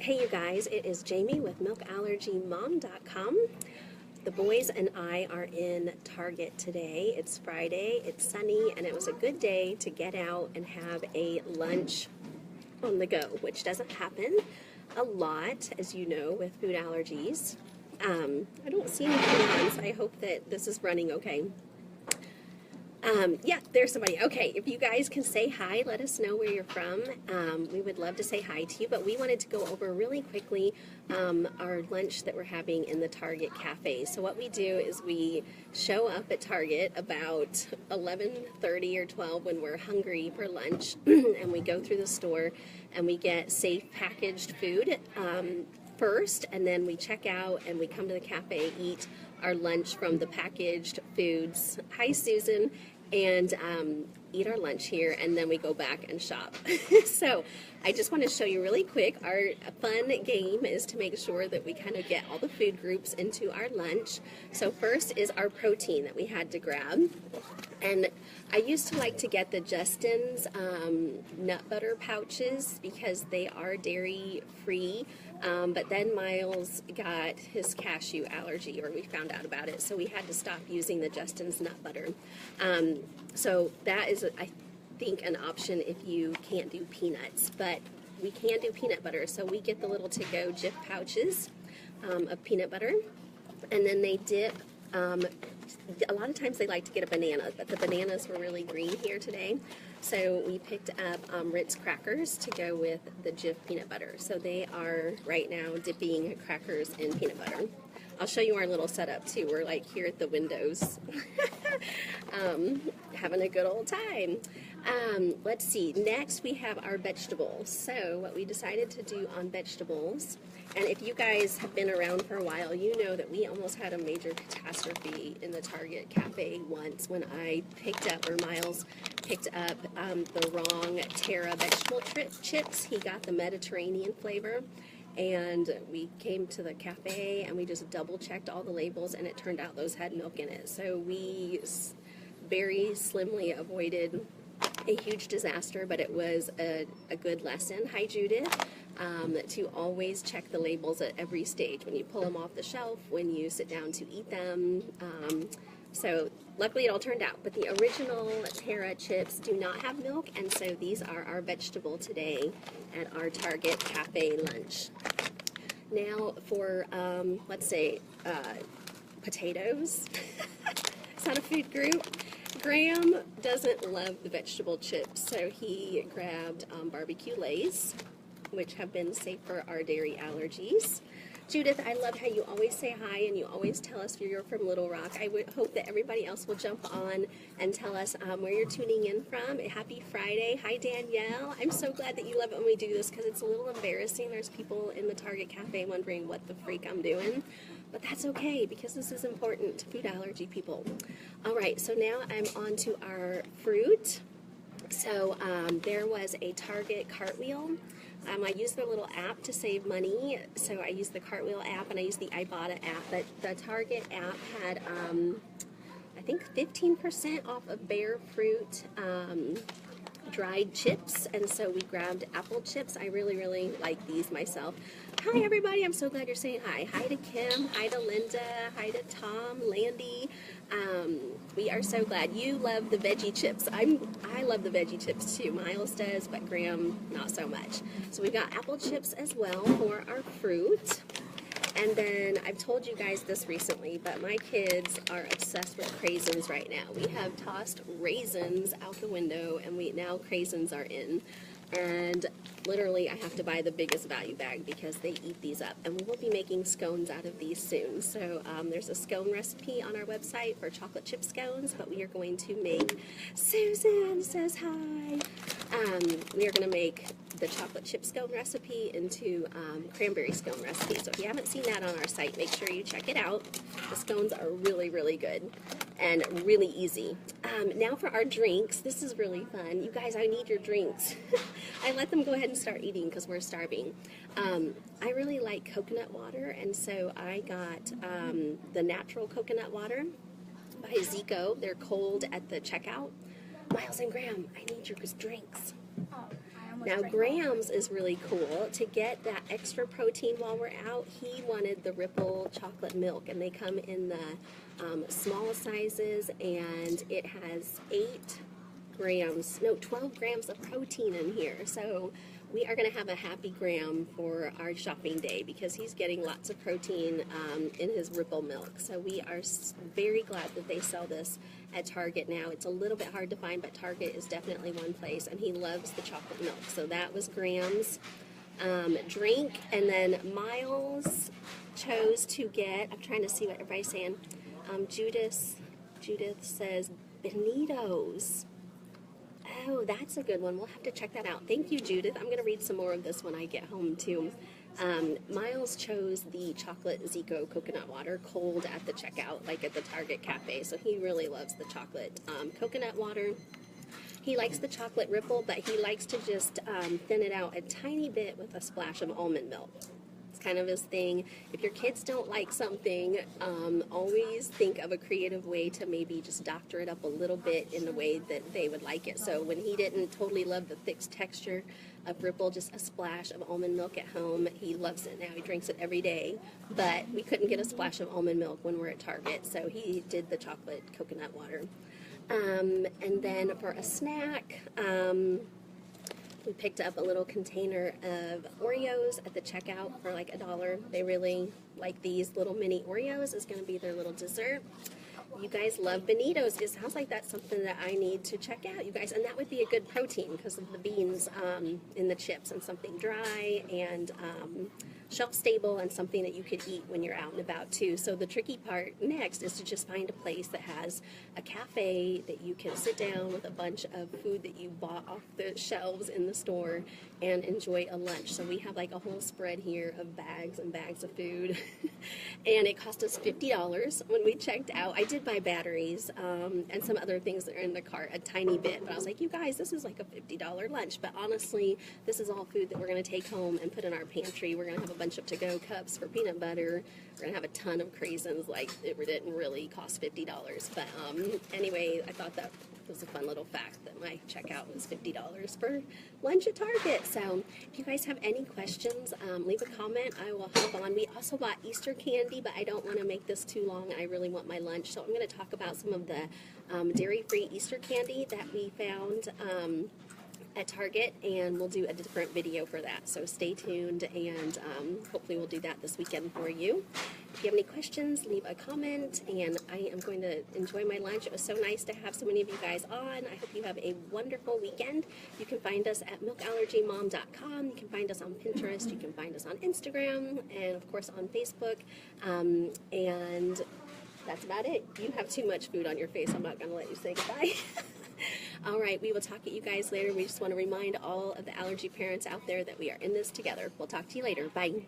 Hey you guys, it is Jamie with MilkAllergyMom.com. The boys and I are in Target today. It's Friday, it's sunny, and it was a good day to get out and have a lunch on the go, which doesn't happen a lot, as you know, with food allergies. I don't see anything on, so I hope that this is running okay. Yeah, there's somebody. Okay, if you guys can say hi, let us know where you're from. We would love to say hi to you, but we wanted to go over really quickly our lunch that we're having in the Target Cafe. So what we do is we show up at Target about 11:30 or 12 when we're hungry for lunch, and we go through the store and we get safe packaged food first, and then we check out and we come to the cafe, eat our lunch from the packaged foods. Hi, Susan. And eat our lunch here, and then we go back and shop. So I just want to show you really quick, our fun game is to make sure that we kind of get all the food groups into our lunch. So first is our protein that we had to grab. And I used to like to get the Justin's nut butter pouches because they are dairy free. But then Miles got his cashew allergy, or we found out about it, so we had to stop using the Justin's nut butter. So that is, I think, an option if you can't do peanuts, but we can do peanut butter, so we get the little to-go Jif pouches of peanut butter, and then they dip. A lot of times they like to get a banana, but the bananas were really green here today. So we picked up Ritz crackers to go with the Jif peanut butter. So they are right now dipping crackers in peanut butter. I'll show you our little setup too. We're like here at the windows having a good old time. Let's see, next we have our vegetables. So what we decided to do on vegetables, and if you guys have been around for a while, you know that we almost had a major catastrophe in the Target Cafe once when I picked up, or Miles picked up the wrong Terra vegetable chips. He got the Mediterranean flavor. And we came to the cafe and we just double checked all the labels, and it turned out those had milk in it. So we very slimly avoided a huge disaster, but it was a good lesson. Hi, Judith. To always check the labels at every stage, when you pull them off the shelf, when you sit down to eat them. So luckily it all turned out, but the original Terra chips do not have milk, and so these are our vegetable today at our Target Cafe lunch. Now for, let's say, potatoes. It's not a food group. Graham doesn't love the vegetable chips, so he grabbed barbecue Lays, which have been safe for our dairy allergies. Judith, I love how you always say hi and you always tell us you're from Little Rock. I would hope that everybody else will jump on and tell us where you're tuning in from. Happy Friday. Hi, Danielle. I'm so glad that you love it when we do this because it's a little embarrassing. There's people in the Target Cafe wondering what the freak I'm doing. But that's okay because this is important to food allergy people. All right, so now I'm on to our fruit. So there was a Target cartwheel. I used their little app to save money, so I used the Cartwheel app and I used the Ibotta app, but the Target app had, I think, 15% off of Bear Fruit dried chips, and so we grabbed apple chips. I really, really like these myself. Hi, everybody. I'm so glad you're saying hi. Hi to Kim. Hi to Linda. Hi to Tom, Landy. We are so glad you love the veggie chips. I love the veggie chips too. Miles does, but Graham not so much. So we've got apple chips as well for our fruit. And then I've told you guys this recently, but my kids are obsessed with craisins right now. We have tossed raisins out the window, and now craisins are in. And literally I have to buy the biggest value bag because they eat these up. And we will be making scones out of these soon. So there's a scone recipe on our website for chocolate chip scones, but we are going to make, Susan says hi. We are going to make the chocolate chip scone recipe into cranberry scone recipe. So if you haven't seen that on our site, make sure you check it out. The scones are really, really good and really easy. Now for our drinks. This is really fun. You guys, I need your drinks. I let them go ahead and start eating because we're starving. I really like coconut water, and so I got the natural coconut water by Zico. They're cold at the checkout. Miles and Graham, I need your drinks. Oh, I Now Graham's is really cool. To get that extra protein while we're out, he wanted the Ripple chocolate milk, and they come in the small sizes, and it has 12 grams of protein in here. So we are going to have a happy Graham for our shopping day because he's getting lots of protein in his Ripple milk. So we are very glad that they sell this at Target now. It's a little bit hard to find, but Target is definitely one place, and he loves the chocolate milk. So that was Graham's drink. And then Miles chose to get, I'm trying to see what everybody's saying, Judith says Benito's. Oh, that's a good one. We'll have to check that out. Thank you, Judith. I'm going to read some more of this when I get home, too. Miles chose the chocolate Zico coconut water cold at the checkout, like at the Target Cafe. So he really loves the chocolate coconut water. He likes the chocolate Ripple, but he likes to just thin it out a tiny bit with a splash of almond milk. Kind of his thing. If your kids don't like something, always think of a creative way to maybe just doctor it up a little bit in the way that they would like it. So when he didn't totally love the thick texture of Ripple, just a splash of almond milk at home, he loves it now. He drinks it every day, but we couldn't get a splash of almond milk when we're at Target, so he did the chocolate coconut water. And then for a snack, we picked up a little container of Oreos at the checkout for like $1. They really like these little mini Oreos. It's going to be their little dessert. You guys love Benito's. It sounds like that's something that I need to check out, you guys. And that would be a good protein because of the beans in the chips, and something dry and shelf stable and something that you could eat when you're out and about too. So the tricky part next is to just find a place that has a cafe that you can sit down with a bunch of food that you bought off the shelves in the store and enjoy a lunch. So we have like a whole spread here of bags and bags of food and it cost us $50 when we checked out. I did buy batteries and some other things that are in the cart a tiny bit, but I was like, you guys, this is like a $50 lunch. But honestly, this is all food that we're going to take home and put in our pantry. We're going to have a bunch of to-go cups for peanut butter. We're going to have a ton of craisins. Like, it didn't really cost $50. But anyway, I thought that was a fun little fact that my checkout was $50 for lunch at Target. So if you guys have any questions, leave a comment. I will hop on. We also bought Easter candy, but I don't want to make this too long. I really want my lunch. So I'm going to talk about some of the dairy-free Easter candy that we found at Target, and we'll do a different video for that. So stay tuned, and hopefully we'll do that this weekend for you. If you have any questions, leave a comment, and I am going to enjoy my lunch. It was so nice to have so many of you guys on. I hope you have a wonderful weekend. You can find us at milkallergymom.com. You can find us on Pinterest. You can find us on Instagram, and of course on Facebook. And that's about it. You have too much food on your face. I'm not going to let you say goodbye. All right, we will talk at you guys later. We just want to remind all of the allergy parents out there that we are in this together. We'll talk to you later. Bye.